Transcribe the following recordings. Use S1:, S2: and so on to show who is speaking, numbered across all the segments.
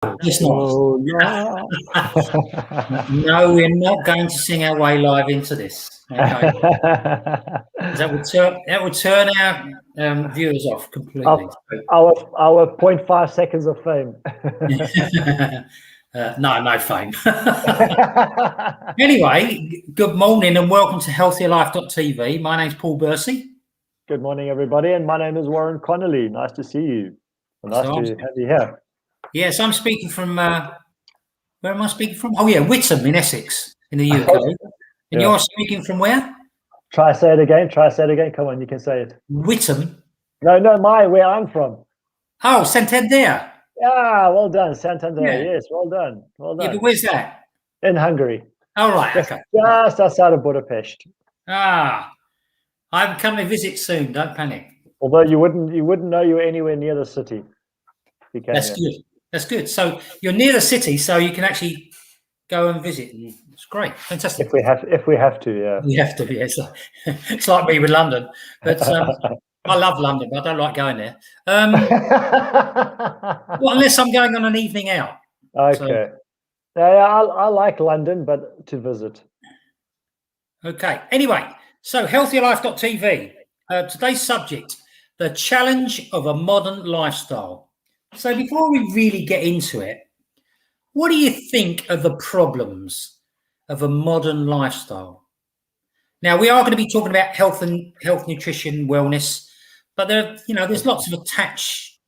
S1: It's not.
S2: Oh, no.
S1: No, we're not going to sing our way live into this. Okay. That would turn our viewers off completely.
S2: Our 0.5 seconds of fame.
S1: No fame. Anyway, good morning and welcome to healthierlife.tv. My name's Paul Bursey.
S2: Good morning, everybody, and my name is Warren Connolly. Nice to see you. Nice to have you here.
S1: Yes, I'm speaking from. Where am I speaking from? Oh yeah, Whittam in Essex, in the UK. And you're speaking from where?
S2: Try say it again. Come on, you can say it.
S1: Whittam.
S2: No, where I'm from.
S1: Oh, Santander.
S2: Yeah, well done, Santander. Yeah. Yes, well done.
S1: Yeah, but where's that?
S2: In Hungary.
S1: Oh, right. Okay.
S2: Just outside of Budapest.
S1: Ah, I'm coming to visit soon. Don't panic.
S2: Although you wouldn't know you were anywhere near the city.
S1: That's good. That's good. So you're near the city, so you can actually go and visit. And it's great, fantastic.
S2: If we have to, yeah.
S1: We have to. Yeah. It's like me with London, but I love London, but I don't like going there. Well, unless I'm going on an evening out.
S2: Okay. So, I like London, but to visit.
S1: Okay. Anyway, so healthierlife.tv. Today's subject: the challenge of a modern lifestyle. So before we really get into it, what do you think are the problems of a modern lifestyle? Now, we are going to be talking about health, nutrition, wellness, but there's lots of attached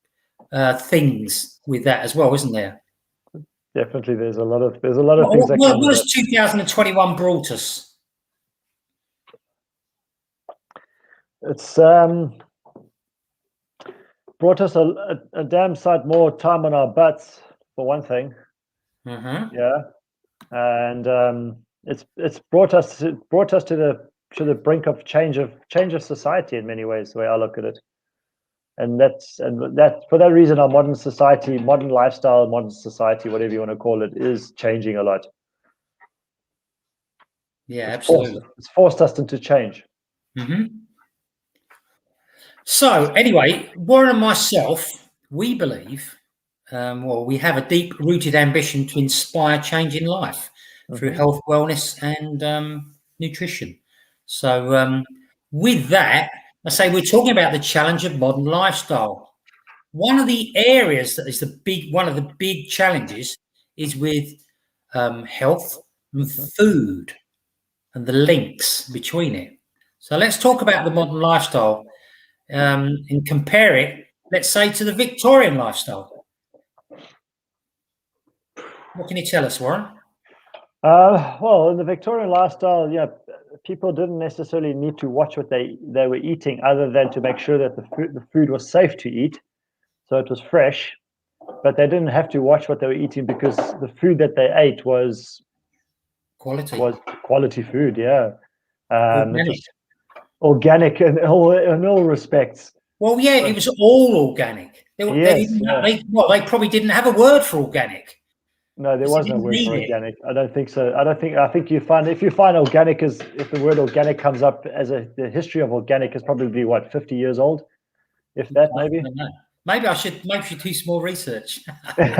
S1: things with that as well, isn't there?
S2: Definitely, there's a lot of things.
S1: What has 2021 brought us?
S2: It's brought us a damn sight more time on our butts, for one thing.
S1: Mm-hmm.
S2: Yeah, and it's brought us to the brink of change of society in many ways, the way I look at it. And that for that reason, our modern lifestyle, modern society, whatever you want to call it, is changing a lot.
S1: Yeah, absolutely.
S2: It's forced us into change.
S1: Mm-hmm. So anyway, Warren and myself, we believe, we have a deep-rooted ambition to inspire change in life through health, wellness, and nutrition. So with that, I say we're talking about the challenge of modern lifestyle. One of the areas that is one of the big challenges is with health and food and the links between it. So let's talk about the modern lifestyle and compare it, let's say, to the Victorian lifestyle. What can you tell us, Warren?
S2: Well, in the Victorian lifestyle, yeah, people didn't necessarily need to watch what they were eating, other than to make sure that the food was safe to eat, so it was fresh. But they didn't have to watch what they were eating, because the food that they ate was quality food. Yeah, organic in all respects.
S1: Well, yeah, it was all organic. They probably didn't have a word for organic.
S2: No, there was no word for organic. I don't think so. I think if you find organic, if the word organic comes up as the history of organic is probably what, 50 years old, if that, maybe.
S1: Maybe I should do some more research.
S2: But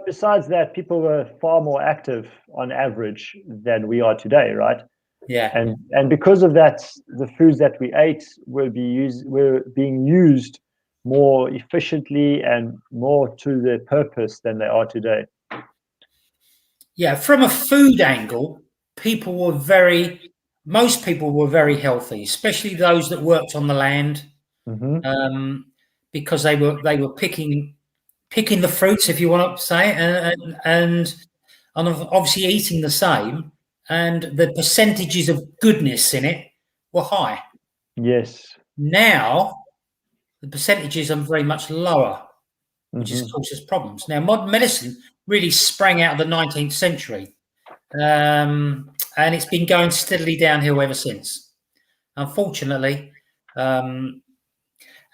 S2: besides that, people were far more active on average than we are today, right?
S1: Yeah.
S2: And because of that, the foods that we ate were being used more efficiently and more to their purpose than they are today.
S1: Yeah, from a food angle, most people were very healthy, especially those that worked on the land, because they were picking the fruits, if you want to say, and obviously eating the same, and the percentages of goodness in it were high.
S2: Yes.
S1: Now the percentages are very much lower, which has caused us problems. Now, modern medicine really sprang out of the 19th century, and it's been going steadily downhill ever since, unfortunately. And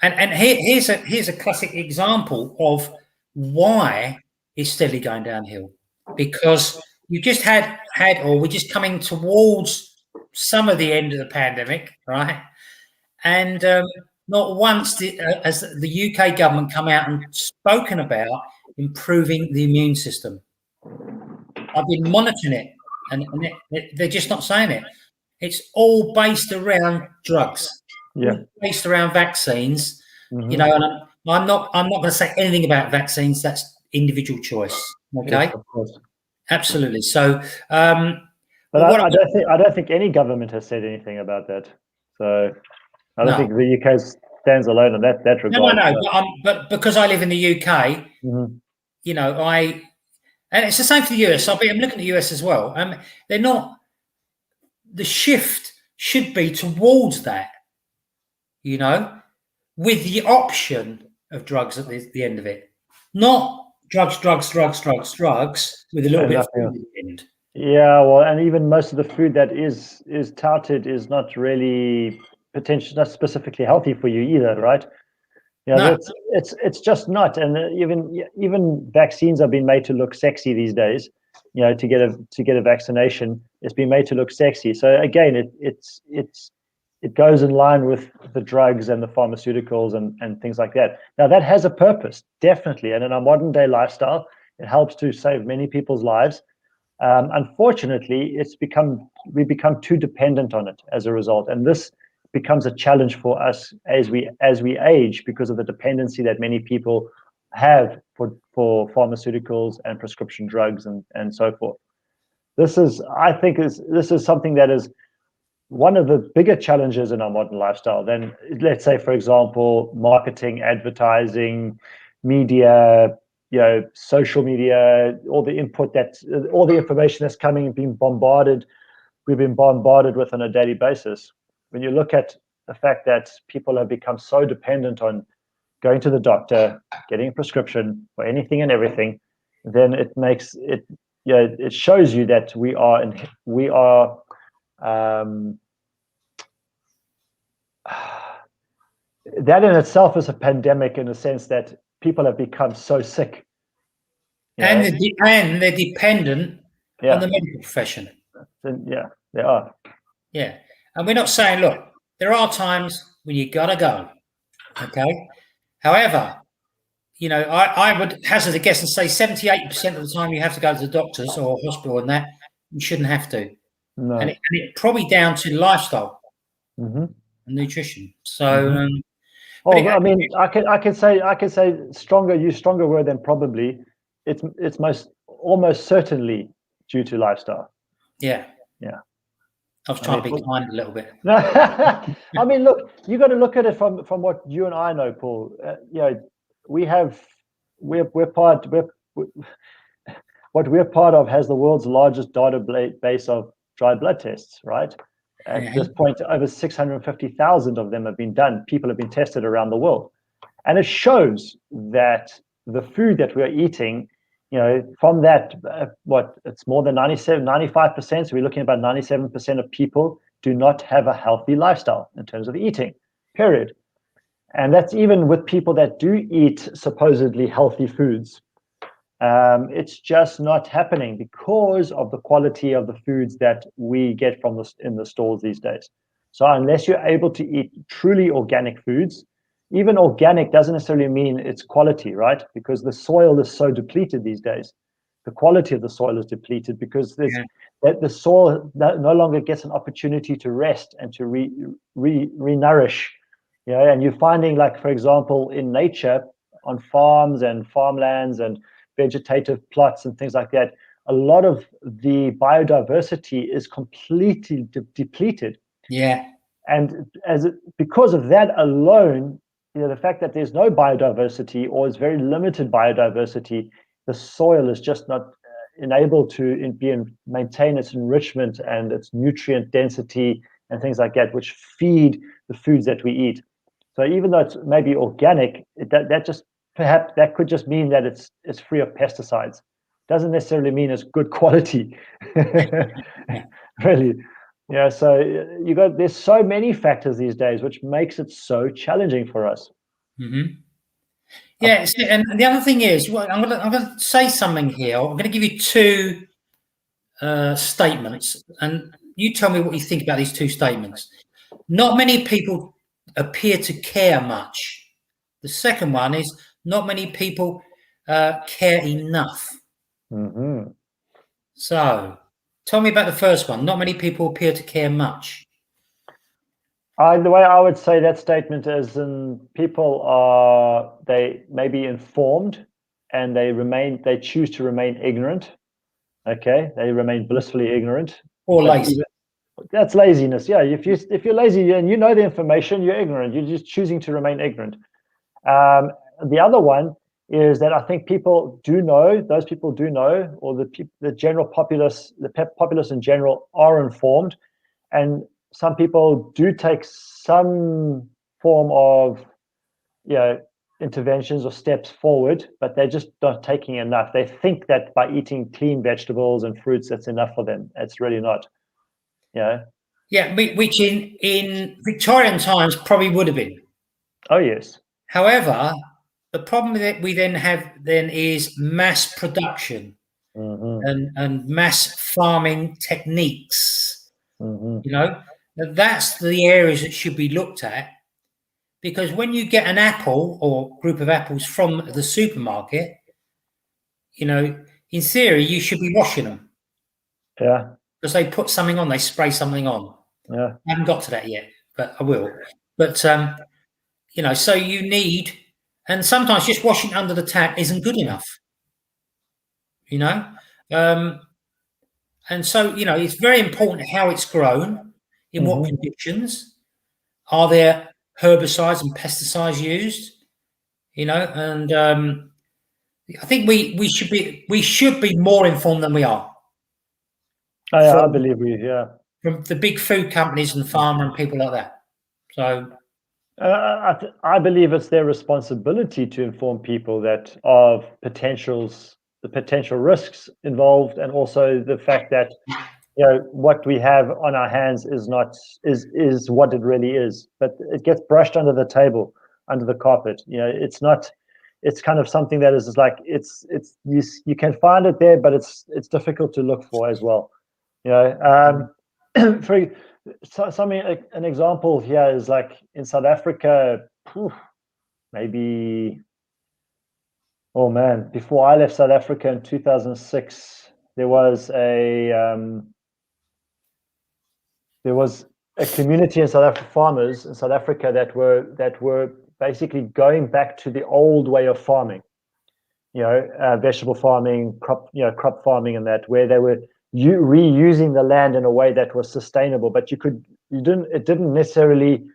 S1: here's a classic example of why it's steadily going downhill, because you just we're just coming towards some of the end of the pandemic, right? And not once has the UK government come out and spoken about improving the immune system. I've been monitoring it, and they're just not saying it. It's all based around drugs, based around vaccines. You know, and I'm not going to say anything about vaccines. That's individual choice. Okay,
S2: yes, of course.
S1: Absolutely. So,
S2: but I don't think any government has said anything about that. So I don't think the UK stands alone in that regard.
S1: No. But because I live in the UK, you know, and it's the same for the US. I'm looking at the US as well. They're not. The shift should be towards that, you know, with the option of drugs at the end of it, not drugs with a little bit of food at the end.
S2: Yeah, well, and even most of the food that is touted is not really potentially not specifically healthy for you either, right? Yeah, no. It's just not. And even vaccines are being made to look sexy these days. You know, to get a vaccination, it's been made to look sexy. So again, it goes in line with the drugs and the pharmaceuticals and things like that. Now that has a purpose, definitely, and in our modern day lifestyle, it helps to save many people's lives. Unfortunately, we become too dependent on it as a result, and this becomes a challenge for us as we age because of the dependency that many people have for pharmaceuticals and prescription drugs and so forth. I think this is something that is one of the bigger challenges in our modern lifestyle than, let's say, for example, marketing, advertising, media, you know, social media, all the information that's coming and being bombarded. We've been bombarded with on a daily basis. When you look at the fact that people have become so dependent on going to the doctor, getting a prescription for anything and everything, then it makes it, you know, it shows you that we are that in itself is a pandemic in the sense that people have become so sick.
S1: And they're dependent on the medical profession.
S2: Yeah, they are.
S1: Yeah. And we're not saying, look, there are times when you got to go. Okay. However, you know, I would hazard a guess and say 78% of the time you have to go to the doctors or hospital and that, you shouldn't have to.
S2: No.
S1: And it's probably down to lifestyle and nutrition. So,
S2: I mean, I can say stronger word than probably. It's almost certainly due to lifestyle.
S1: Yeah. I was trying to be kind a little bit.
S2: I mean, look, you got to look at it from what you and I know, Paul. You know, we're part of has the world's largest database of dry blood tests, right? At this point, over 650,000 of them have been done. People have been tested around the world. And it shows that the food that we're eating, you know, from that, it's more than 95%. So we're looking at about 97% of people do not have a healthy lifestyle in terms of eating, period. And that's even with people that do eat supposedly healthy foods. It's just not happening because of the quality of the foods that we get in the stores these days. So unless you're able to eat truly organic foods, even organic doesn't necessarily mean it's quality, right? Because the soil is so depleted these days. The quality of the soil is depleted because the soil no longer gets an opportunity to rest and to re-nourish. You know, and you're finding, like, for example, in nature, on farms and farmlands and vegetative plots and things like that, a lot of the biodiversity is completely depleted.
S1: Yeah.
S2: And because of that alone, you know, the fact that there's no biodiversity or is very limited biodiversity, the soil is just not enabled to maintain its enrichment and its nutrient density and things like that, which feed the foods that we eat. So even though it's maybe organic, that could just mean that it's free of pesticides. Doesn't necessarily mean it's good quality. Really. Yeah, so there's so many factors these days which makes it so challenging for us.
S1: Yeah, and the other thing is, I'm gonna say something here. I'm gonna give you two statements, and you tell me what you think about these two statements. Not many people appear to care much. The second one is not many people care enough.
S2: Mm-hmm.
S1: So tell me about the first one. Not many people appear to care much.
S2: The way I would say that statement is, they may be informed and they choose to remain ignorant. Okay, they remain blissfully ignorant.
S1: Or lazy.
S2: That's laziness. Yeah, if you're lazy and you know the information, you're ignorant. You're just choosing to remain ignorant. The other one is that I think people do know. Those people do know, or the general populace, populace in general, are informed, and some people do take some form of, interventions or steps forward, but they're just not taking enough. They think that by eating clean vegetables and fruits, that's enough for them. It's really not. Yeah,
S1: which in Victorian times probably would have been.
S2: Oh yes.
S1: However, the problem that we then have is mass production and mass farming techniques. That's the areas that should be looked at, because when you get an apple or group of apples from the supermarket, in theory you should be washing them.
S2: Yeah.
S1: Because they put something on, they spray something on.
S2: Yeah.
S1: I haven't got to that yet, but I will. But so you need, and sometimes just washing under the tap isn't good enough. And so it's very important how it's grown, in what conditions, are there herbicides and pesticides used, and I think we should be more informed than we are.
S2: I believe
S1: from the big food companies and farmer and people like that. So
S2: I believe it's their responsibility to inform people that of the potential risks involved, and also the fact that what we have on our hands is what it really is. But it gets brushed under the table, under the carpet. It's not. It's kind of something that is like you can find it there, but it's difficult to look for as well. For an example here is like in South Africa, maybe, oh man, before I left South Africa in 2006, there was a community in South Africa, farmers in South Africa that were basically going back to the old way of farming, vegetable farming, crop farming, and that, where they were reusing the land in a way that was sustainable, but it didn't necessarily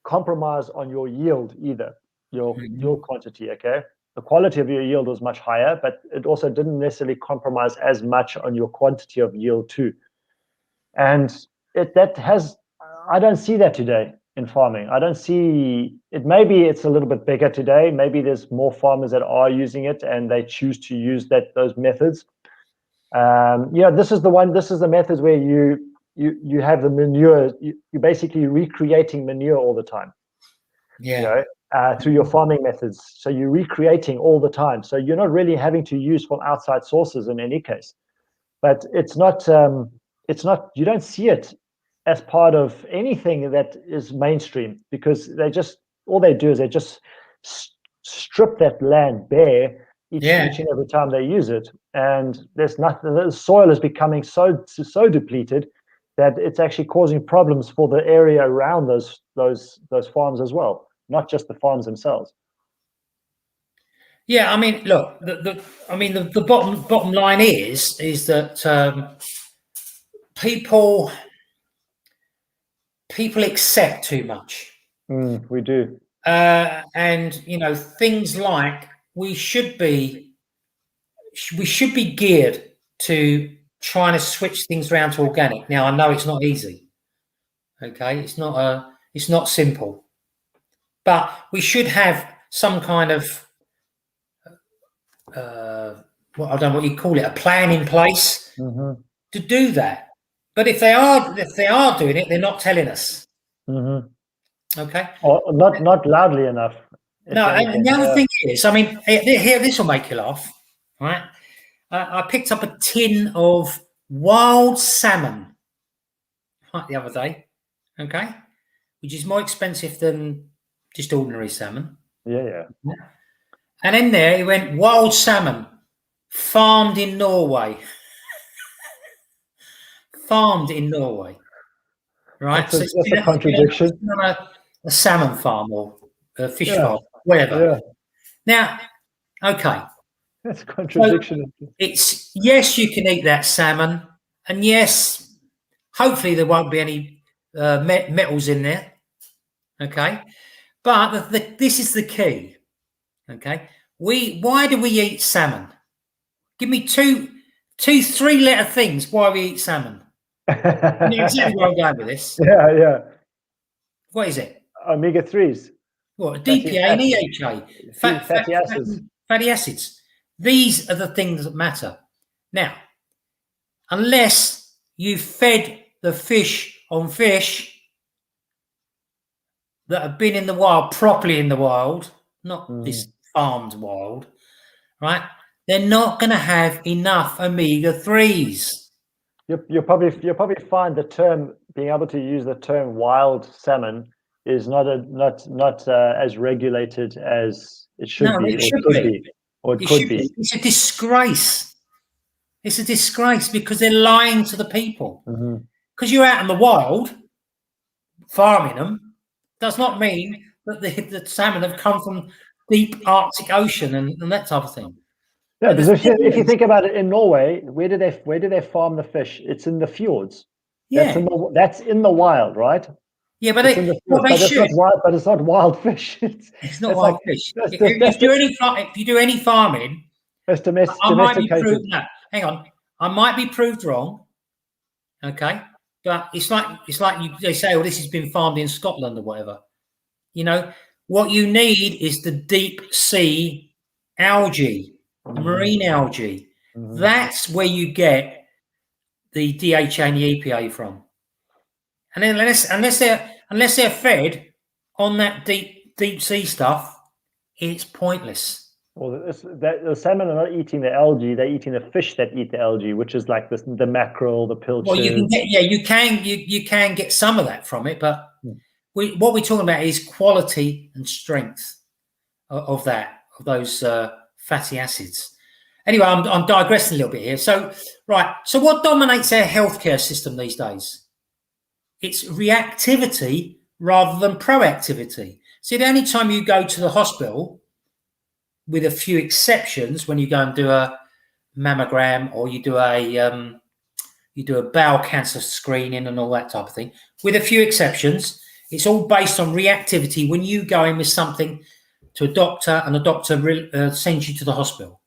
S2: compromise on your yield either, your quantity. Okay, the quality of your yield was much higher, but it also didn't necessarily compromise as much on your quantity of yield too. And I don't see that today in farming. I don't see it. Maybe it's a little bit bigger today. Maybe there's more farmers that are using it and they choose to use those methods. This is the methods where you have the manure. You're basically recreating manure all the time. Through your farming methods. So you're recreating all the time. So you're not really having to use from outside sources in any case. But it's not. You don't see it as part of anything that is mainstream, because all they do is they just strip that land bare each and every time they use it, and there's nothing. The soil is becoming so depleted that it's actually causing problems for the area around those farms as well, not just the farms themselves.
S1: Yeah, I mean, look, the bottom line is that people accept too much.
S2: We do,
S1: and things like we should be geared to trying to switch things around to organic. Now, I know it's not easy. Okay, it's not simple, but we should have some kind of I don't know what you call it, a plan in place to do that. But if they are doing it, they're not telling us. Okay,
S2: or not loudly enough.
S1: No, and the other thing is, I mean, here, this will make you laugh, right? I picked up a tin of wild salmon the other day. Okay, which is more expensive than just ordinary salmon.
S2: Yeah.
S1: And in there, he went wild salmon, farmed in Norway. Farmed in Norway, right?
S2: That's
S1: So
S2: a contradiction.
S1: it's not a salmon farm or a fish
S2: Yeah.
S1: farm, whatever.
S2: Yeah,
S1: Now, okay,
S2: that's a contradiction.
S1: it's yes, you can eat that salmon, and yes, hopefully there won't be any metals in there. Okay, but this is the key. Okay, why do we eat salmon? Give me two, 3-letter things why we eat salmon. You know exactly where I'm going with this.
S2: Yeah.
S1: What is it?
S2: Omega-3s.
S1: What, DPA and EHA,
S2: Fatty acids.
S1: fatty acids. These are the things that matter. Now, unless you fed the fish on fish that have been in the wild, properly in the wild, not this farmed wild, right? They're not going to have enough omega-3s.
S2: You'll probably find the term, being able to use the term wild salmon is not as regulated as it should be, or it could be.
S1: It's a disgrace. It's a disgrace because they're lying to the people. Because you're out in the wild farming them does not mean that the salmon have come from deep Arctic Ocean and that type of thing.
S2: Yeah, because if you think about it, in Norway, where do they farm the fish? It's in the fjords.
S1: Yeah,
S2: that's in the wild, right?
S1: Yeah, but
S2: it's not wild fish.
S1: It's not wild fish. If you do any farming,
S2: it's
S1: I might be proved. No, hang on, I might be proved wrong. Okay, but it's like they say, "Oh, this has been farmed in Scotland or whatever." You know, what you need is the deep sea algae, the marine algae. That's where you get the DHA and the EPA from. And then unless they're fed on that deep sea stuff, it's pointless.
S2: Well, the salmon are not eating the algae; they're eating the fish that eat the algae, which is like the mackerel, the pilchard.
S1: Well, you can get some of that from it, but what we're talking about is quality and strength of those fatty acids. Anyway, I'm digressing a little bit here. So what dominates our healthcare system these days? It's reactivity rather than proactivity. See, the only time you go to the hospital, with a few exceptions, when you go and do a mammogram or you do a bowel cancer screening and all that type of thing, with a few exceptions, it's all based on reactivity when you go in with something to a doctor and the doctor sends you to the hospital.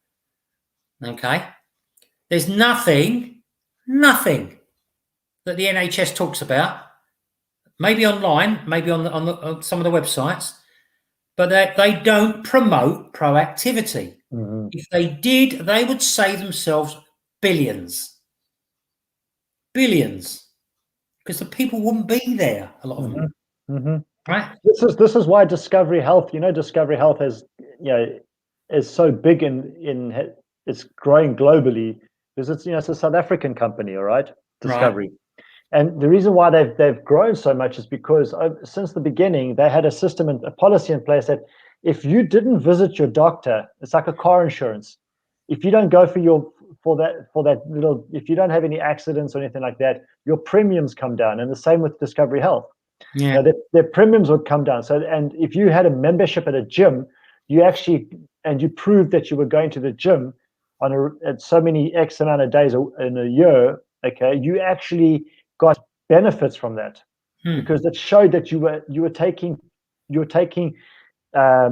S1: Okay? There's nothing that the NHS talks about, maybe online, maybe on some of the websites, but they don't promote proactivity. If they did, they would save themselves billions, because the people wouldn't be there, a lot of them. Right?
S2: This is why Discovery Health, Discovery Health is so big in it's growing globally, because it's a South African company, all right, Discovery. Right. And the reason why they've grown so much is because since the beginning, they had a system and a policy in place that if you didn't visit your doctor, it's like a car insurance. If you don't go for that little, if you don't have any accidents or anything like that, your premiums come down. And the same with Discovery Health.
S1: Yeah.
S2: Their premiums would come down. So, and if you had a membership at a gym, you proved that you were going to the gym at so many X amount of days in a year, okay, you actually got benefits from that, because it showed that you were taking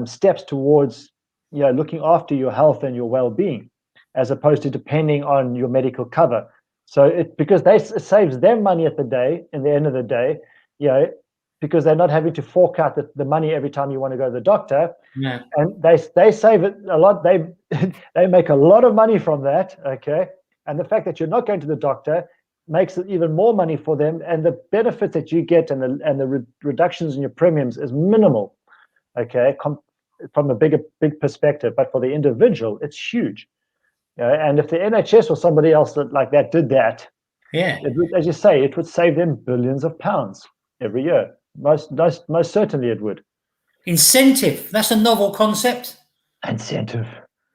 S2: steps towards looking after your health and your well-being, as opposed to depending on your medical cover. So because it saves them money at the end of the day, because they're not having to fork out the money every time you want to go to the doctor.
S1: Yeah.
S2: And they save it a lot. They make a lot of money from that, okay? And the fact that you're not going to the doctor makes it even more money for them, and the benefit that you get and the reductions in your premiums is minimal, okay, from a big perspective. But for the individual, it's huge. And if the NHS or somebody else that did that,
S1: yeah,
S2: as you say, it would save them billions of pounds every year. Most certainly it would.
S1: Incentive. That's a novel concept.
S2: Incentive.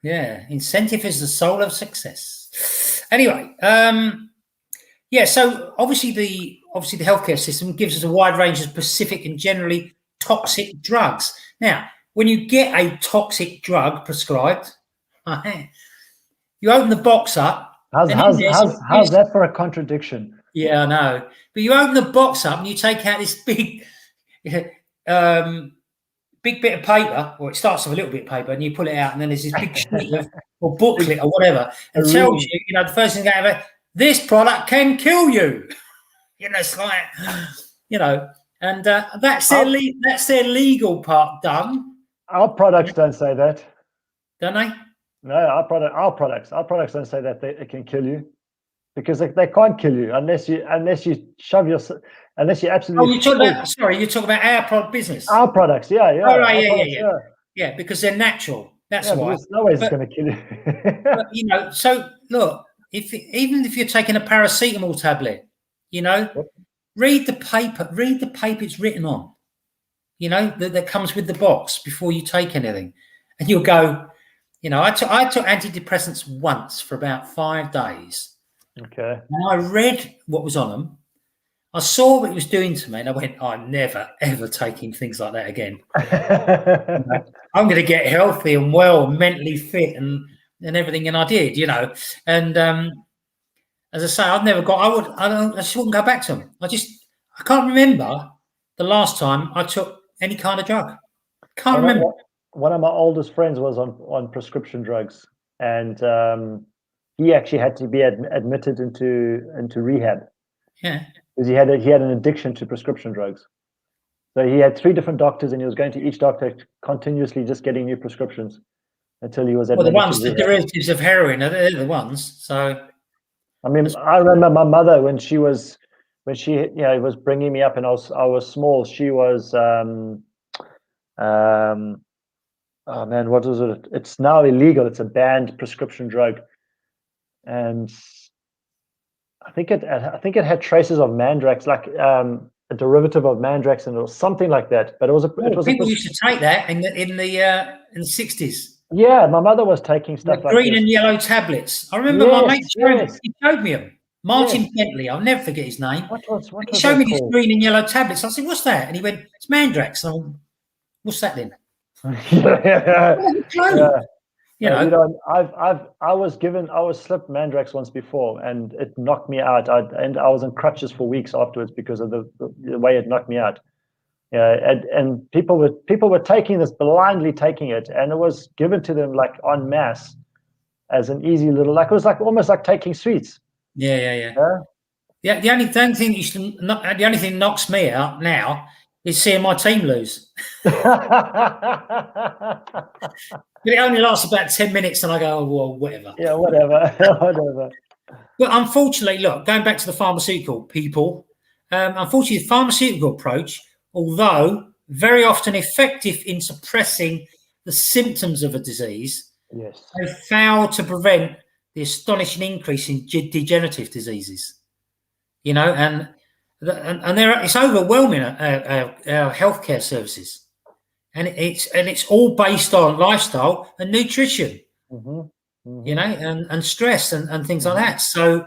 S1: Yeah, incentive is the soul of success. Anyway, yeah. So obviously the healthcare system gives us a wide range of specific and generally toxic drugs. Now, when you get a toxic drug prescribed, you open the box up.
S2: How's that for a contradiction?
S1: Yeah, I know. But you open the box up and you take out this big, big bit of paper, or it starts with a little bit of paper, and you pull it out, and then there's this big sheet of, or booklet or whatever, and tells you, the first thing ever, this product can kill you. It's like, and that's their legal part done.
S2: Our products don't say that,
S1: don't they?
S2: No, our products don't say that it can kill you, because they can't kill you unless you shove your, unless you absolutely.
S1: Oh, you're talking about our product business.
S2: Our products, yeah.
S1: Oh, right, yeah, because they're natural. That's why.
S2: No way it's going to kill you.
S1: But, so look, even if you're taking a paracetamol tablet, read the paper. Read the paper it's written on. That comes with the box before you take anything, and you'll go. I took antidepressants once for about 5 days.
S2: Okay.
S1: And I read what was on them. I saw what it was doing to me, and I went, I'm never, ever taking things like that again. I'm going to get healthy and well, mentally fit and everything. And I did, And as I say, I just wouldn't go back to them. I can't remember the last time I took any kind of drug. Can't remember.
S2: One of my oldest friends was on prescription drugs, and he actually had to be admitted into rehab.
S1: Yeah,
S2: because he had an addiction to prescription drugs. So he had 3 different doctors, and he was going to each doctor continuously, just getting new prescriptions until he was admitted.
S1: Well, the derivatives of heroin are the ones. So,
S2: I mean, I remember my mother when she was bringing me up, and I was small. She was oh man, what was it? It's now illegal. It's a banned prescription drug, and I think it had traces of Mandrax, like a derivative of Mandrax, and it was something like that. But
S1: people used to take that in the 60s.
S2: Yeah, my mother was taking stuff like
S1: green and yellow tablets. I remember my mate he showed me them. Martin Bentley, I'll never forget his name. He showed me these green and yellow tablets. I said, "What's that?" And he went, "It's Mandrax." I went, "What's that then?"
S2: I was slipped Mandrax once before, and it knocked me out. And I was on crutches for weeks afterwards because of the way it knocked me out. And people were taking this, blindly taking it, and it was given to them like en masse as an easy little, like it was like almost like taking sweets.
S1: Yeah. The only thing that knocks me out now is seeing my team lose. It only lasts about 10 minutes, and I go, "Oh, well, whatever."
S2: Yeah, whatever.
S1: But unfortunately, look, going back to the pharmaceutical people, unfortunately, the pharmaceutical approach, although very often effective in suppressing the symptoms of a disease, have failed to prevent the astonishing increase in degenerative diseases. And it's overwhelming our healthcare services. And it's all based on lifestyle and nutrition, and stress and things like that. So,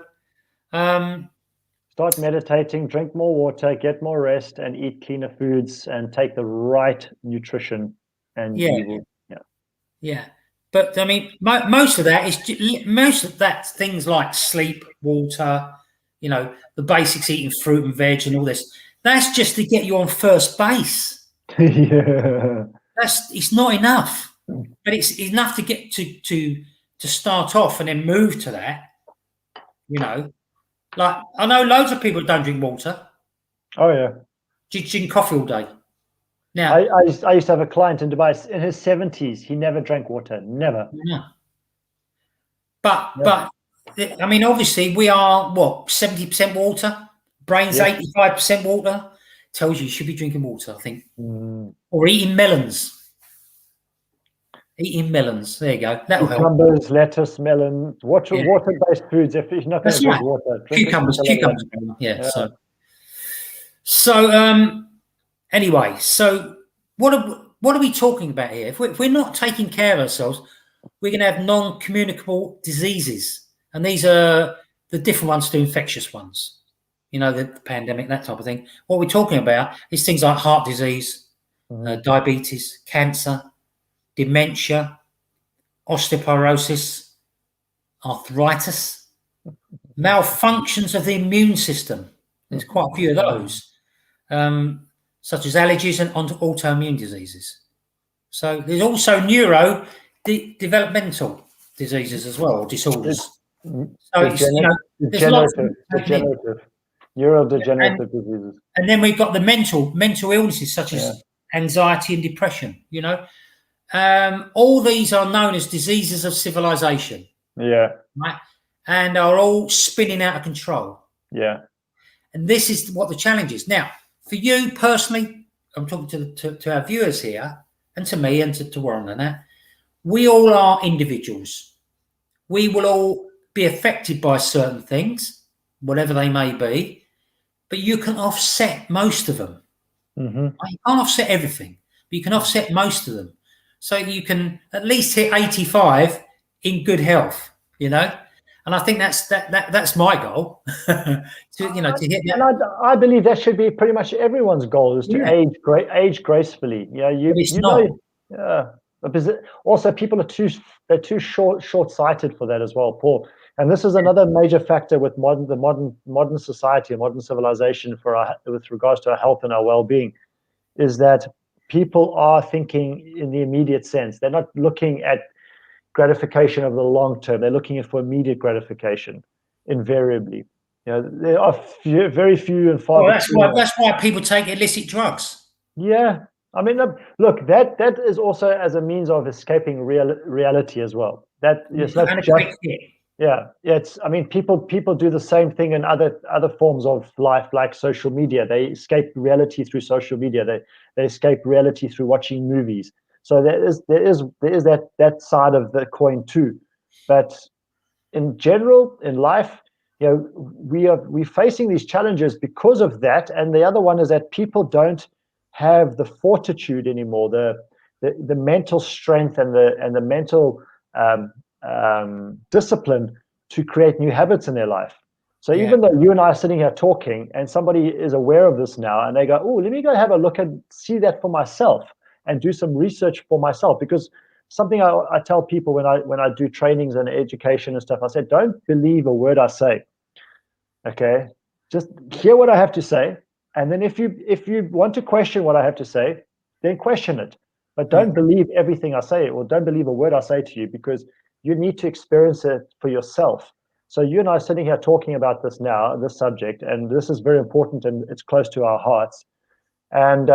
S2: start meditating, drink more water, get more rest, and eat cleaner foods, and take the right nutrition. And
S1: yeah. But I mean, most of that things like sleep, water, the basics, eating fruit and veg, and all this. That's just to get you on first base.
S2: Yeah,
S1: it's not enough, but it's enough to get to start off and then move to that. Like I know loads of people don't drink water.
S2: Oh yeah,
S1: drink coffee all day. Now
S2: I used to have a client in Dubai in his 70s. He never drank water, never.
S1: Yeah. But I mean, obviously, we are 70% water. Brain's 85% water. Tells you should be drinking water, I think, or eating melons. Eating melons. There you go. That'll help.
S2: Cucumbers, lettuce, melon, water-based foods. If you're not going to drink water,
S1: cucumbers. Yeah. So Anyway, so what are we talking about here? If we're not taking care of ourselves, we're going to have non-communicable diseases, and these are the different ones to infectious ones. You know, the pandemic, that type of thing. What we're talking about is things like heart disease, diabetes, cancer, dementia, osteoporosis, arthritis, malfunctions of the immune system. There's quite a few of those, such as allergies and autoimmune diseases. So there's also developmental diseases as well, or disorders. So it's, you know, there's lots of
S2: neurodegenerative diseases.
S1: And then we've got the mental illnesses such as anxiety and depression. You know, all these are known as diseases of civilization.
S2: Yeah.
S1: Right, and are all spinning out of control.
S2: Yeah.
S1: And this is what the challenge is. Now, for you personally, I'm talking to our viewers here, and to me, and to Warren and that, we all are individuals. We will all be affected by certain things, whatever they may be, but you can offset most of them. You can't offset everything, but you can offset most of them. So you can at least hit 85 in good health, you know? And I think that's my goal, to hit that.
S2: And I believe that should be pretty much everyone's goal, is to age gracefully. Also, people are too short-sighted for that as well, Paul. And this is another major factor with modern society, modern civilization with regards to our health and our well-being, is that people are thinking in the immediate sense. They're not looking at gratification over the long term. They're looking for immediate gratification, invariably. You know, there are very few and far.
S1: Well, that's why people take illicit drugs.
S2: Yeah, I mean, look, that is also as a means of escaping reality as well. That is not just. Yeah, it's. I mean, people do the same thing in other forms of life, like social media. They escape reality through social media. They escape reality through watching movies. So there is that side of the coin too. But in general, in life, you know, we're facing these challenges because of that. And the other one is that people don't have the fortitude anymore, the mental strength and the mental discipline to create new habits in their life. So even though you and I are sitting here talking, and somebody is aware of this now, and they go, "Oh, let me go have a look and see that for myself, and do some research for myself," because something I tell people when I do trainings and education and stuff, I said, don't believe a word I say. Okay, just hear what I have to say, and then if you want to question what I have to say, then question it. But don't believe everything I say, or don't believe a word I say to you, because you need to experience it for yourself. So you and I are sitting here talking about this now, this subject, and this is very important, and it's close to our hearts. And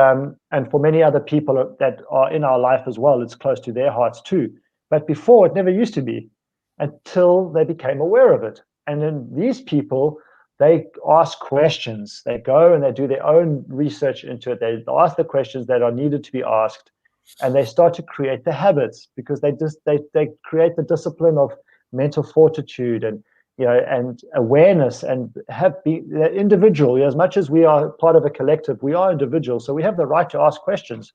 S2: for many other people that are in our life as well, it's close to their hearts too. But before, it never used to be, until they became aware of it. And then these people, they ask questions. They go and they do their own research into it. They ask the questions that are needed to be asked, and they start to create the habits, because they create the discipline of mental fortitude and, you know, and awareness, and the individual. As much as we are part of a collective, we are individuals, so we have the right to ask questions.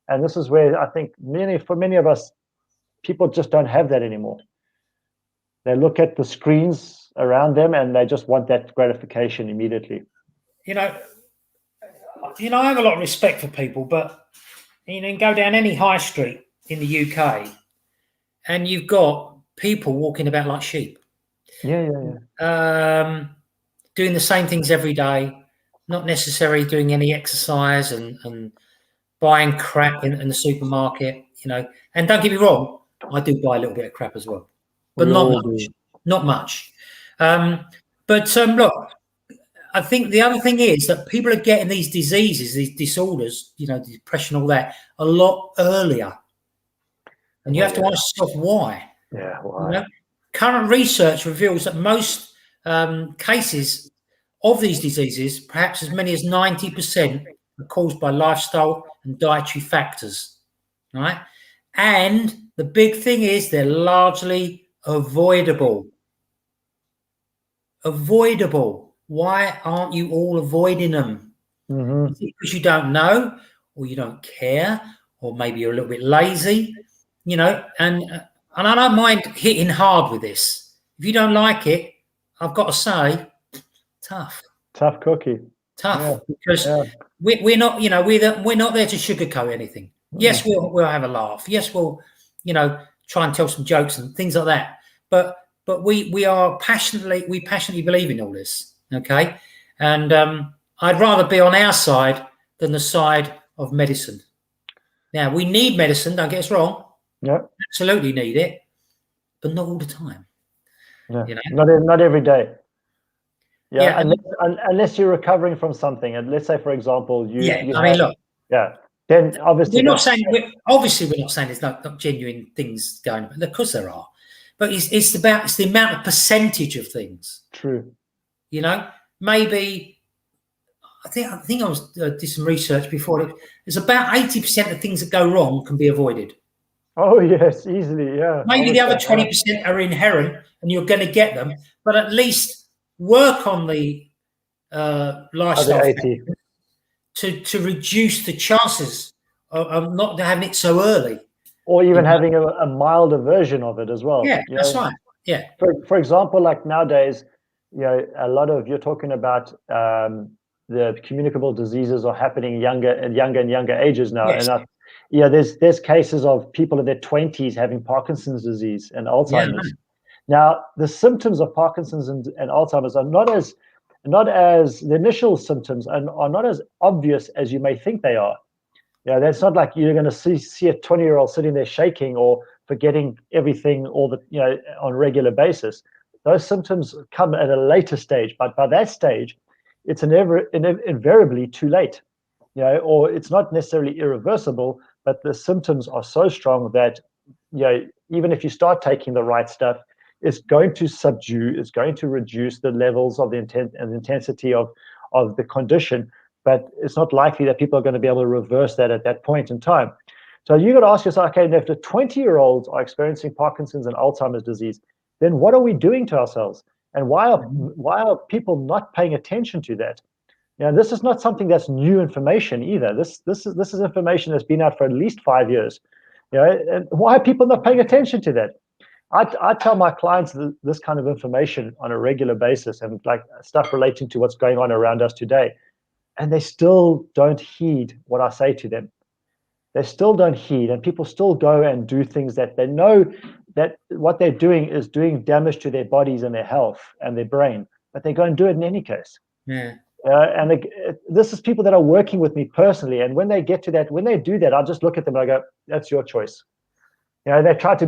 S2: And this is where I think for many of us, people just don't have that anymore. They look at the screens around them and they just want that gratification immediately.
S1: You know, I have a lot of respect for people, but you can go down any high street in the UK, and you've got people walking about like sheep.
S2: Yeah.
S1: Doing the same things every day, not necessarily doing any exercise, and buying crap in the supermarket, you know. And don't get me wrong, I do buy a little bit of crap as well, but not much. But look, I think the other thing is that people are getting these diseases, these disorders, you know, depression, all that, a lot earlier. And you have to ask yourself why.
S2: Yeah, why?
S1: You know? Current research reveals that most cases of these diseases, perhaps as many as 90%, are caused by lifestyle and dietary factors, right? And the big thing is they're largely avoidable. Avoidable. Why aren't you all avoiding them?
S2: Mm-hmm.
S1: Because you don't know, or you don't care, or maybe you're a little bit lazy, you know. And I don't mind hitting hard with this. If you don't like it, I've got to say, tough.
S2: Tough cookie.
S1: Tough,
S2: Yeah.
S1: because
S2: Yeah.
S1: we're not, you know, we're not there to sugarcoat anything. Yes, we'll have a laugh. Yes, we'll, you know, try and tell some jokes and things like that. But we passionately believe in all this. Okay, and I'd rather be on our side than the side of medicine. Now, we need medicine. Don't get us wrong.
S2: Yeah.
S1: Absolutely need it, but not all the time.
S2: Yeah.
S1: You know?
S2: Not every day. Yeah.
S1: Yeah.
S2: Unless you're recovering from something, and let's say, for example, you
S1: I mean, look.
S2: Yeah. Then obviously
S1: We're not saying we're not saying there's not genuine things going on. Of course there are, but it's the amount of percentage of things.
S2: True.
S1: You know, maybe I think I was did some research before. There's about 80% of things that go wrong can be avoided.
S2: Oh yes, easily. Yeah.
S1: Maybe the other 20% are inherent, and you're going to get them. But at least work on the lifestyle to reduce the chances of not having it so early,
S2: or even having a milder version of it as well.
S1: Yeah, that's right. Yeah.
S2: For example, like nowadays, you know, a lot of you're talking about the communicable diseases are happening younger and younger ages now,
S1: Yes.
S2: and there's cases of people in their 20s having Parkinson's disease and Alzheimer's.
S1: Yeah.
S2: Now, the symptoms of Parkinson's and Alzheimer's are not as the initial symptoms are not as obvious as you may think they are. Yeah, that's not like you're going to see a 20-year-old sitting there shaking or forgetting everything on a regular basis. Those symptoms come at a later stage, but by that stage, it's invariably too late. You know, or it's not necessarily irreversible, but the symptoms are so strong that, you know, even if you start taking the right stuff, it's going to reduce the levels of the intent and intensity of the condition, but it's not likely that people are going to be able to reverse that at that point in time. So you got to ask yourself, okay, if the 20-year-olds are experiencing Parkinson's and Alzheimer's disease, then what are we doing to ourselves? And why are people not paying attention to that? You know, this is not something that's new information either. This is information that's been out for at least 5 years. You know, and why are people not paying attention to that? I tell my clients this kind of information on a regular basis, and like stuff relating to what's going on around us today, and they still don't heed what I say to them. They still don't heed, and people still go and do things that they know that what they're doing is doing damage to their bodies and their health and their brain, but they go and do it in any case.
S1: Yeah.
S2: This is people that are working with me personally, and when they get to that, when they do that, I just look at them and I go, "That's your choice." You know, they try to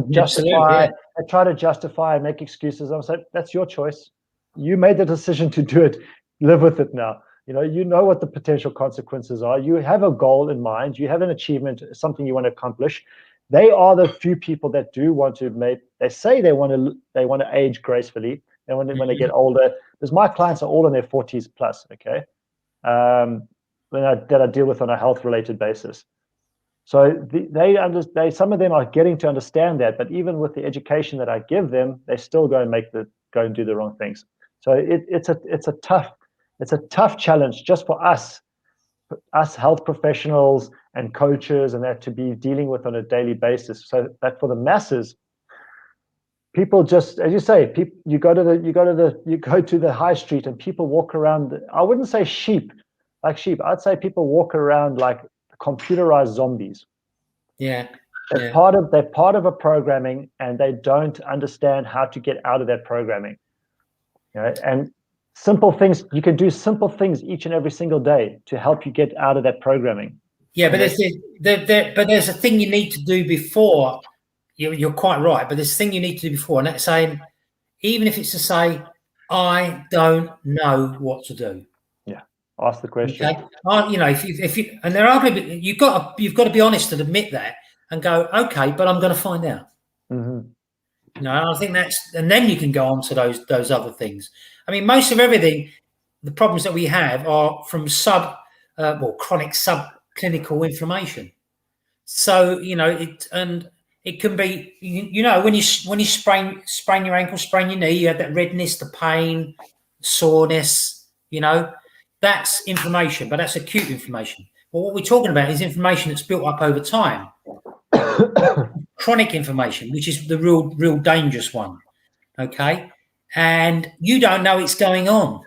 S2: justify, and make excuses. I'm saying, that's your choice. You made the decision to do it. Live with it now. You know what the potential consequences are. You have a goal in mind. You have an achievement, something you want to accomplish. They are the few people that do want to make. They say they want to age gracefully. And when they get older, because my clients are all in their 40s plus. Okay, that I deal with on a health related basis. So some of them are getting to understand that, but even with the education that I give them, they still go and do the wrong things. So it's a tough challenge just for us health professionals and coaches and that to be dealing with on a daily basis. So that for the masses, people just, as you say, you go to the high street and people walk around. I wouldn't say like sheep. I'd say people walk around like computerized zombies.
S1: Yeah.
S2: They're part of a programming, and they don't understand how to get out of that programming. You know, and simple things, you can do simple things each and every single day to help you get out of that programming.
S1: Yeah, but there's a thing you need to do before. You're quite right, but there's a thing you need to do before, and that's saying, even if it's to say, I don't know what to do.
S2: Yeah, ask the question.
S1: Okay, if you and there are people, you've got to be honest and admit that, and go, okay, but I'm going to find out.
S2: Mm-hmm.
S1: I think and then you can go on to those other things. I mean, most of everything, the problems that we have are from chronic subclinical inflammation. So it can be, when you sprain your ankle, sprain your knee, you have that redness, the pain, soreness. that's inflammation, but that's acute inflammation. Well, what we're talking about is inflammation that's built up over time. Chronic inflammation, which is the real dangerous one. Okay, and you don't know it's going on.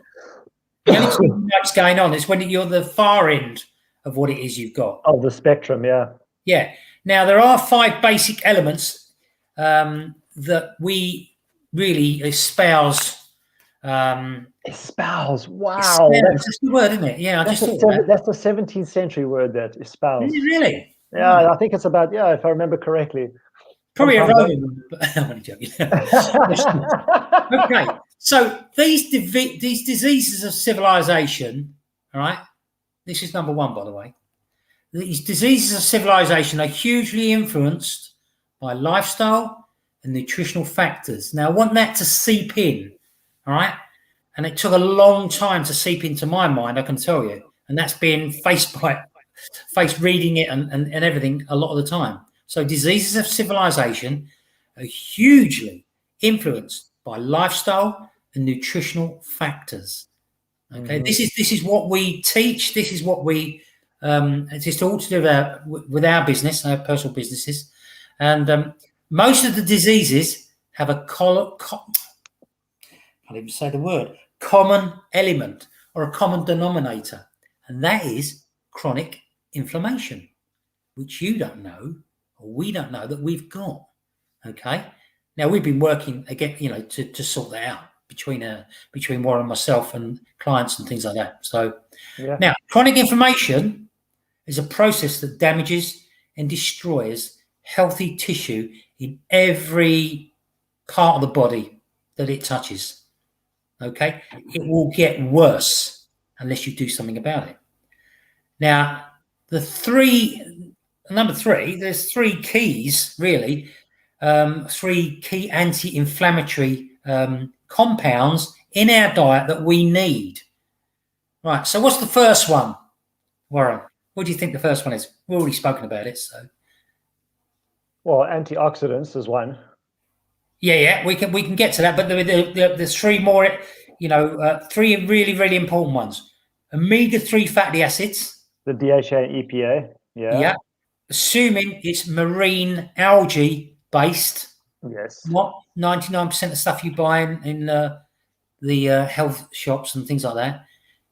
S1: The only time you know it's going on is when you're the far end of what it is you've got.
S2: Oh, the spectrum, yeah.
S1: Yeah. Now there are 5 basic elements that we really espouse.
S2: Espouse. Wow,
S1: that's the word, isn't it? Yeah,
S2: that's the 17th century word. That espouse.
S1: Really?
S2: Yeah, right. I think it's about, if I remember correctly.
S1: Probably a Roman. I'm only joking. Okay, so these diseases of civilization, all right, this is number 1, by the way. These diseases of civilization are hugely influenced by lifestyle and nutritional factors. Now, I want that to seep in, all right? And it took a long time to seep into my mind, I can tell you. And that's been faced reading it and everything a lot of the time. So diseases of civilization are hugely influenced by lifestyle and nutritional factors. Okay, this is what we teach. This is what we it's all to do with our business, our personal businesses, and most of the diseases have a can't even say the word, common element or a common denominator, and that is chronic inflammation, which you don't know or we don't know that we've got. Okay, now we've been working again, to sort that out between Warren and myself and clients and things like that. So now chronic inflammation is a process that damages and destroys healthy tissue in every part of the body that it touches. Okay, it will get worse unless you do something about it. Now, number 3, there's 3 keys, really, 3 key anti-inflammatory compounds in our diet that we need. Right, so what's the first one, Warren? What do you think the first one is? We've already spoken about it, so.
S2: Well, antioxidants is one.
S1: Yeah, we can get to that, but there's 3 more, 3 really, really important ones. Omega-3 fatty acids.
S2: The DHA and EPA,
S1: Yeah. Assuming it's marine algae based.
S2: Yes.
S1: Not 99% of stuff you buy in the health shops and things like that,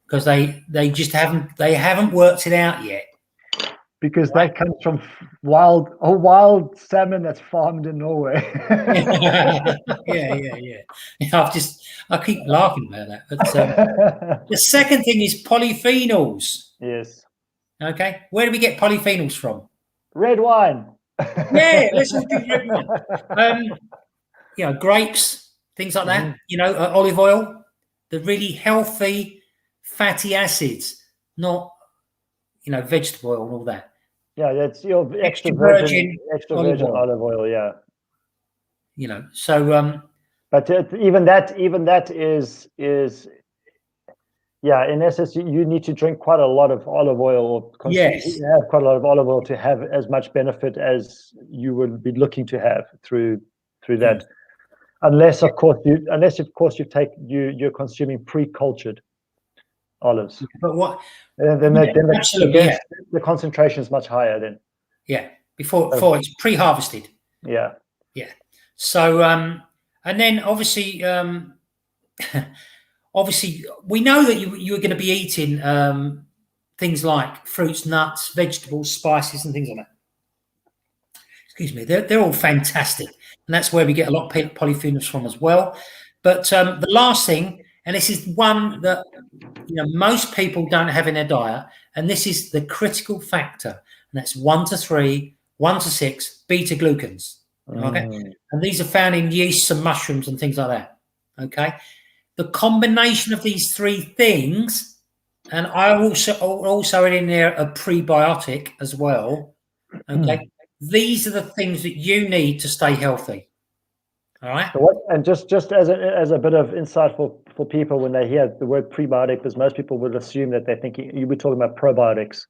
S1: because they just haven't worked it out yet.
S2: Because that comes from wild salmon that's farmed in Norway.
S1: Yeah. I keep laughing about that. But the second thing is polyphenols.
S2: Yes.
S1: Okay, where do we get polyphenols from?
S2: Red wine.
S1: Yeah, let's all do red wine. Grapes, things like that. Olive oil, the really healthy fatty acids, not vegetable oil and all that.
S2: Yeah, that's your extra virgin olive oil. Yeah.
S1: So.
S2: But even that is. Yeah, in essence, you need to drink quite a lot of olive oil, or have quite a lot of olive oil to have as much benefit as you would be looking to have through that. Unless of course you're consuming pre-cultured olives.
S1: But what?
S2: Then the concentration is much higher then.
S1: Yeah, before it's pre-harvested.
S2: Yeah.
S1: So and then obviously. Obviously, we know that you're going to be eating things like fruits, nuts, vegetables, spices, and things like that. Excuse me, they're all fantastic, and that's where we get a lot of polyphenols from as well. But the last thing, and this is one that most people don't have in their diet, and this is the critical factor, and that's 1 to 3, 1 to 6 beta glucans. Okay, and these are found in yeasts and mushrooms and things like that. Okay. The combination of these 3 things, and I also in there a prebiotic as well. Okay, these are the things that you need to stay healthy. All right.
S2: And just as a bit of insight for people when they hear the word prebiotic, because most people would assume that they're thinking you were talking about probiotics.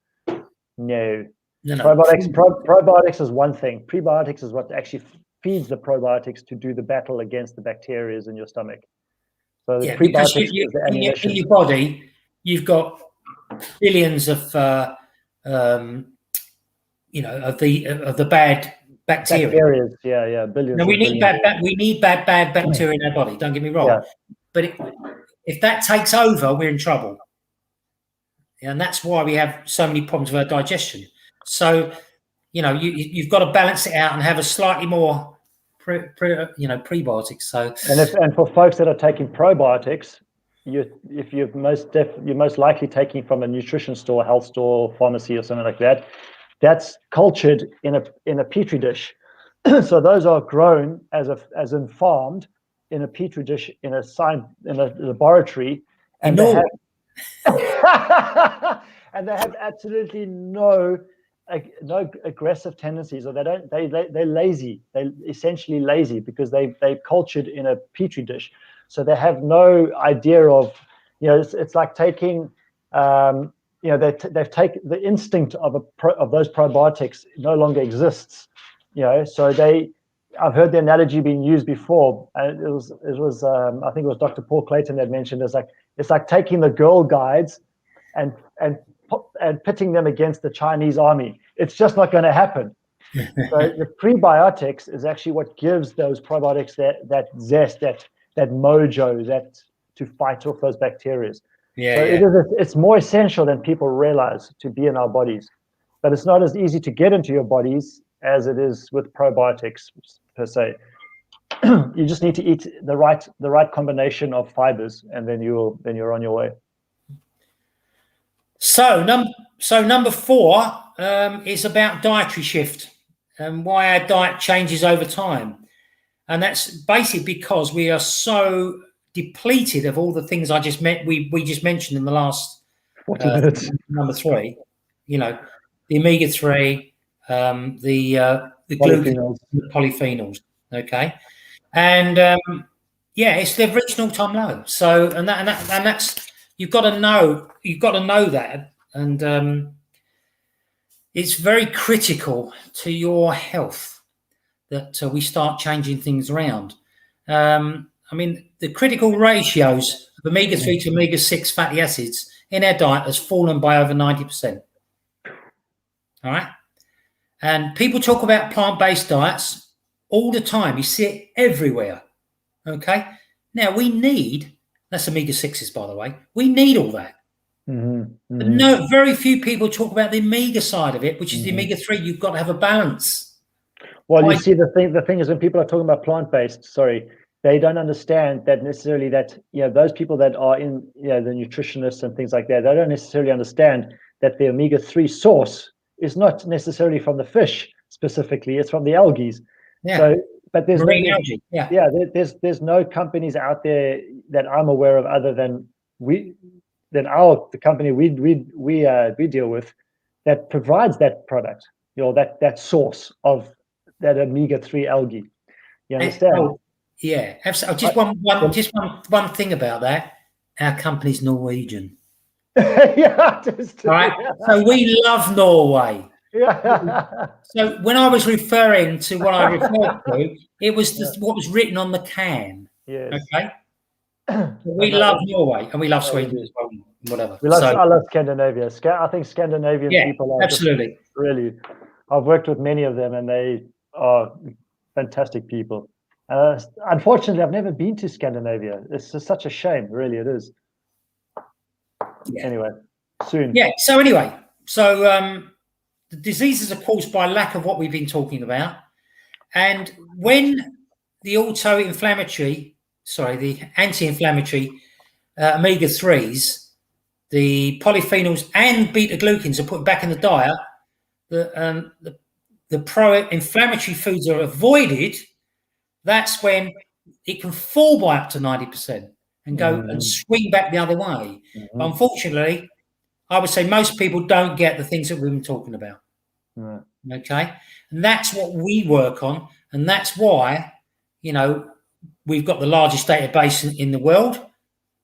S2: No. Probiotics is one thing. Prebiotics is what actually feeds the probiotics to do the battle against the bacteria in your stomach. So
S1: because in your body, you've got billions of of the bad bacteria.
S2: Billions.
S1: Now we need bad bacteria in our body. Don't get me wrong, but if that takes over, we're in trouble, and that's why we have so many problems with our digestion. So, you've got to balance it out and have a slightly more, prebiotics. So,
S2: and for folks that are taking probiotics, you're most likely taking from a nutrition store, health store, pharmacy, or something like that. That's cultured in a petri dish. So those are grown as in farmed in a petri dish in a laboratory, and they have absolutely no aggressive tendencies, or they're lazy. They're essentially lazy because they're cultured in a petri dish, so they have no idea of, it's like taking they've taken the instinct of those probiotics no longer exists, so I've heard the analogy being used before, and it was I think it was Dr. Paul Clayton that mentioned it's like taking the Girl Guides and pitting them against the Chinese army. It's just not going to happen. So the prebiotics is actually what gives those probiotics that zest, that mojo, that to fight off those bacteria. It's more essential than people realize to be in our bodies, but it's not as easy to get into your bodies as it is with probiotics per se. You just need to eat the right combination of fibers, and then you're on your way.
S1: So number 4 is about dietary shift and why our diet changes over time, and that's basically because we are so depleted of all the things I just we just mentioned in the last
S2: 40 minutes.
S1: Number 3, the omega-3, the glucose, the polyphenols. Okay, and it's they've reached an all-time low. So and that's you've got to know that, and it's very critical to your health that we start changing things around. The critical ratios of omega-3 to omega-6 fatty acids in our diet has fallen by over 90%. All right. And people talk about plant-based diets all the time. You see it everywhere. Okay. Now that's omega-6s, by the way. We need all that. But no, very few people talk about the omega side of it, which is the omega-3. You've got to have a balance.
S2: Well, you see, the thing is, when people are talking about plant-based, they don't understand that necessarily that, those people that are in, the nutritionists and things like that, they don't necessarily understand that the omega-3 source is not necessarily from the fish specifically, it's from the algae.
S1: Yeah.
S2: So, but there's
S1: marine algae. Yeah.
S2: There's no companies out there that I'm aware of other than the company we deal with that provides that product, that source of that omega-3 algae. You understand?
S1: Yeah, absolutely. Just one thing about that. Our company's Norwegian.
S2: Yeah,
S1: right. So we love Norway.
S2: Yeah.
S1: So when I was referring to what I referred to, it was what was written on the can.
S2: Yes.
S1: Okay. So we love Norway, and we love Sweden as well. Whatever.
S2: I love Scandinavia. I think Scandinavian people are
S1: absolutely
S2: really. I've worked with many of them, and they are fantastic people. Unfortunately, I've never been to Scandinavia. It's just such a shame, really. It is. Yeah. Anyway, soon.
S1: Yeah. So anyway, the diseases are caused by lack of what we've been talking about, and when the anti-inflammatory omega-3s, the polyphenols and beta-glucans are put back in the diet, the pro-inflammatory foods are avoided. That's when it can fall by up to 90% and go and swing back the other way. But unfortunately, I would say most people don't get the things that we've been talking about. Okay, and that's what we work on, and that's why we've got the largest database in the world,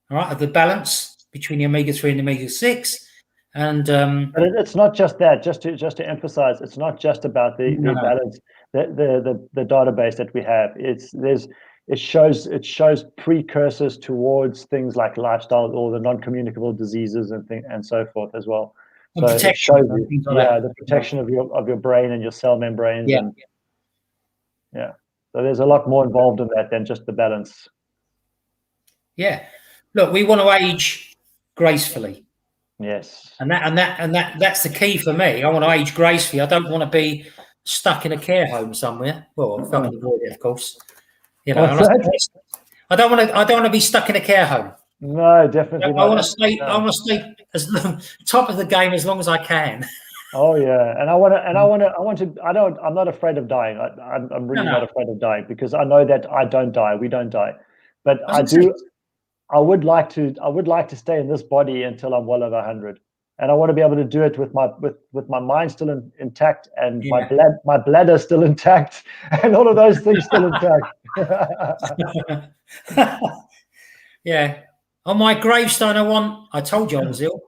S1: all right, of the balance between the omega-3 and the omega-6. And
S2: but it's not just that. Just to emphasize, it's not just about the balance, the database that we have. it shows precursors towards things like lifestyle or the non-communicable diseases and so forth as well.
S1: And
S2: So it shows you,
S1: things like that.
S2: the protection of your brain and your cell membranes,
S1: Yeah.
S2: and so there's a lot more involved in that than just the balance.
S1: Yeah, look, we want to age gracefully.
S2: Yes,
S1: and that's the key for me. I want to age gracefully. I don't want to be stuck in a care home somewhere. Well, if I can avoid it, of course. You know, I don't want to be stuck in a care home.
S2: No, definitely not.
S1: I want to stay as top of the game as long as I can.
S2: Oh yeah, and I'm not afraid of dying. I'm really not afraid of dying, because I know that I don't die. We don't die, but I would like to stay in this body until I'm well over 100, and I want to be able to do it with my mind still intact, and my bladder still intact, and all of those things still intact.
S1: Yeah. On my gravestone, I told you I was ill.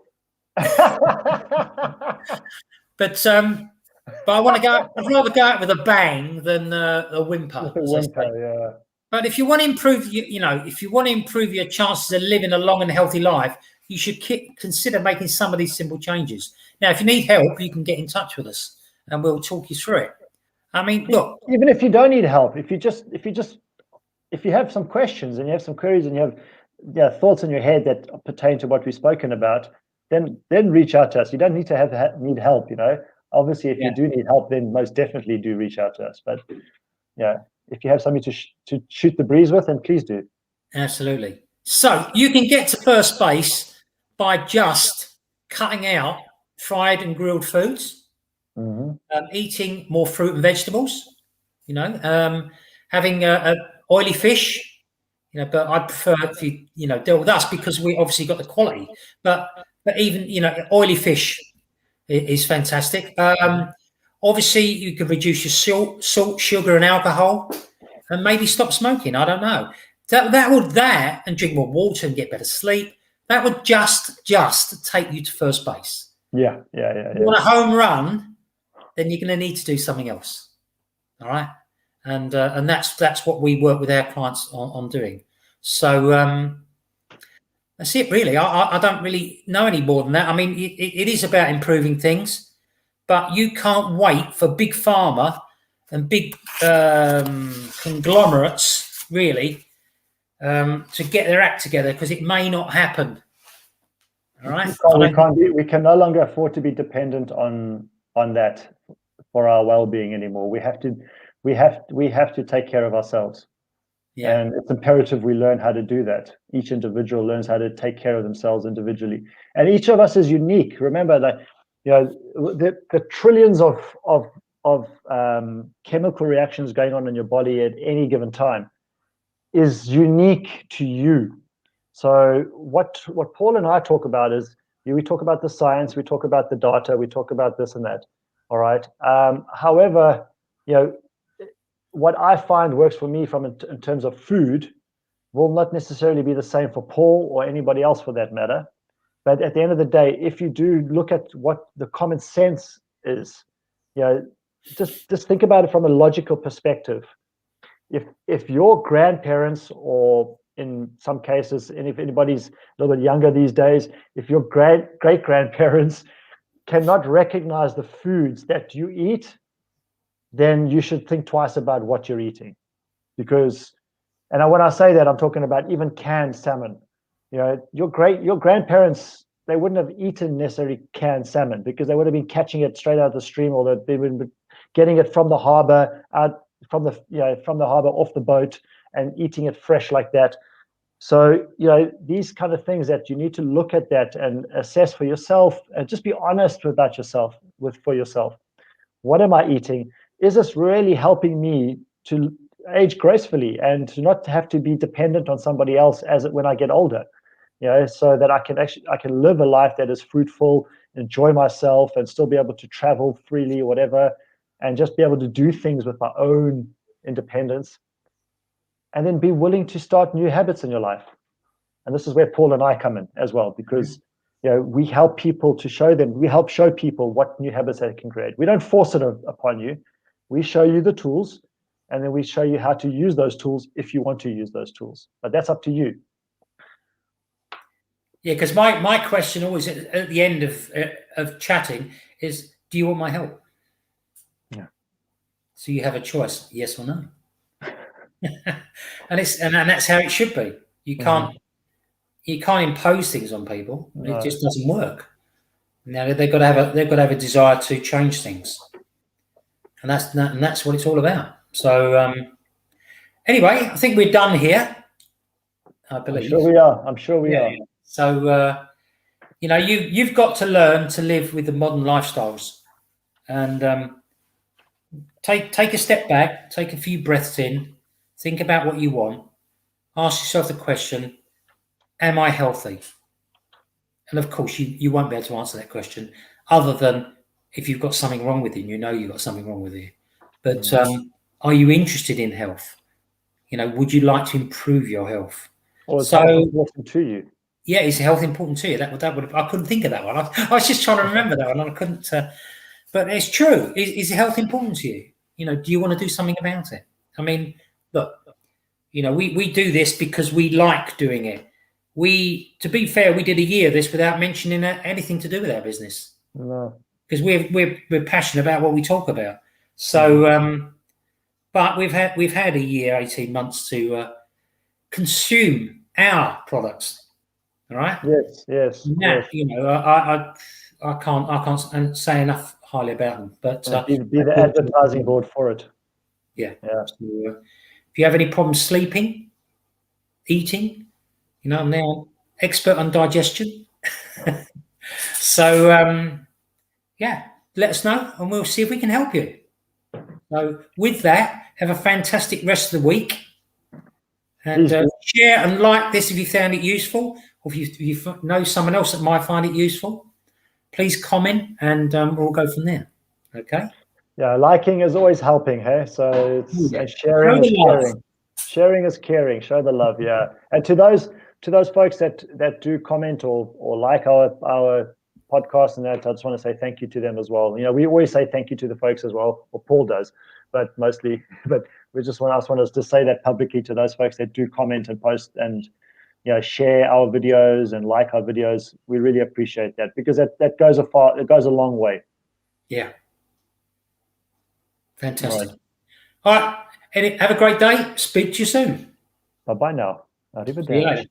S1: But I want to go. I'd rather go out with a bang than a whimper.
S2: Yeah.
S1: But if you want to improve, if you want to improve your chances of living a long and healthy life, you should consider making some of these simple changes. Now, if you need help, you can get in touch with us, and we'll talk you through it. I mean, look.
S2: Even if you don't need help, if you have some questions and you have some queries and you have thoughts in your head that pertain to what we've spoken about, then reach out to us. You don't need to need help. Obviously, if you do need help, then most definitely do reach out to us. But if you have something to shoot the breeze with, then please do.
S1: Absolutely. So you can get to first base by just cutting out fried and grilled foods, eating more fruit and vegetables, having oily fish, but I prefer if you deal with us, because we obviously got the quality, but even, oily fish is fantastic. Obviously you could reduce your salt, sugar and alcohol, and maybe stop smoking. I don't know. That and drink more water and get better sleep. That would just take you to first base.
S2: Yeah.
S1: If you want a home run, then you're going to need to do something else. All right. And that's what we work with our clients on doing. So that's it, really. I don't really know any more than that. I mean, it is about improving things, but you can't wait for big pharma and big conglomerates, really, to get their act together, because it may not happen. All right.
S2: We can no longer afford to be dependent on that for our well-being anymore. We have to take care of ourselves. Yeah. And it's imperative we learn how to do that. Each individual learns how to take care of themselves individually, and each of us is unique. Remember that the trillions of chemical reactions going on in your body at any given time is unique to you. So what Paul and I talk about is, we talk about the science, we talk about the data, we talk about this and that. All right. However, what I find works for me in terms of food will not necessarily be the same for Paul or anybody else for that matter. But at the end of the day, if you do look at what the common sense is, just think about it from a logical perspective. If your grandparents, or in some cases, and if anybody's a little bit younger these days, if your great-grandparents cannot recognize the foods that you eat, then you should think twice about what you're eating. Because, and when I say that, I'm talking about even canned salmon. Your grandparents, they wouldn't have eaten necessarily canned salmon, because they would have been catching it straight out of the stream, or they would have been getting it from the harbor, from the harbor off the boat, and eating it fresh like that. So, these kind of things that you need to look at that and assess for yourself, and just be honest about yourself, for yourself. What am I eating? Is this really helping me to age gracefully and to not have to be dependent on somebody else when I get older? So that I can live a life that is fruitful, enjoy myself, and still be able to travel freely or whatever, and just be able to do things with my own independence, and then be willing to start new habits in your life. And this is where Paul and I come in as well, because we help people we help show people what new habits they can create. We don't force it upon you. We show you the tools, and then we show you how to use those tools if you want to use those tools. But that's up to you.
S1: Yeah, because my question always at the end of chatting is, do you want my help?
S2: Yeah.
S1: So you have a choice, yes or no. and that's how it should be. You can't impose things on people.
S2: No.
S1: It just doesn't work. Now they've got to have a desire to change things, and that's what it's all about. So anyway, I think we're done here. I believe.
S2: I'm sure we are.
S1: So you've got to learn to live with the modern lifestyles, and take a step back, take a few breaths in, think about what you want, ask yourself the question: am I healthy? And of course, you won't be able to answer that question other than if you've got something wrong with you, you know you've got something wrong with you. But are you interested in health? Would you like to improve your health?
S2: Or is health important to you?
S1: Yeah, is health important to you? That would I couldn't think of that one. I was just trying to remember that one, and I couldn't. But it's true. Is health important to you? Do you want to do something about it? I mean, look, we do this because we like doing it. To be fair, we did a year of this without mentioning anything to do with our business.
S2: No.
S1: Because we're passionate about what we talk about. So, but we've had a year, 18 months to consume our products. All right.
S2: Yes.
S1: Now, I can't say enough highly about them. But
S2: be the advertising board for it.
S1: Yeah. So, if you have any problems sleeping, eating, I'm now expert on digestion. So let us know and we'll see if we can help you. So with that, have a fantastic rest of the week, and share and like this if you found it useful, or if you know someone else that might find it useful. Please comment, and we'll go from there. Okay.
S2: Yeah, liking is always helping, hey? So it's sharing is caring. Sharing is caring. Show the love, yeah. And to those folks that do comment or like our podcast and that, I just want to say thank you to them as well. We always say thank you to the folks as well, or Paul does, but mostly. But I just want us to say that publicly to those folks that do comment and post and share our videos and like our videos. We really appreciate that, because that goes a long way.
S1: Yeah. Fantastic. All right. Eddie, have a great day. Speak to you soon.
S2: Bye-bye now.
S1: See you later.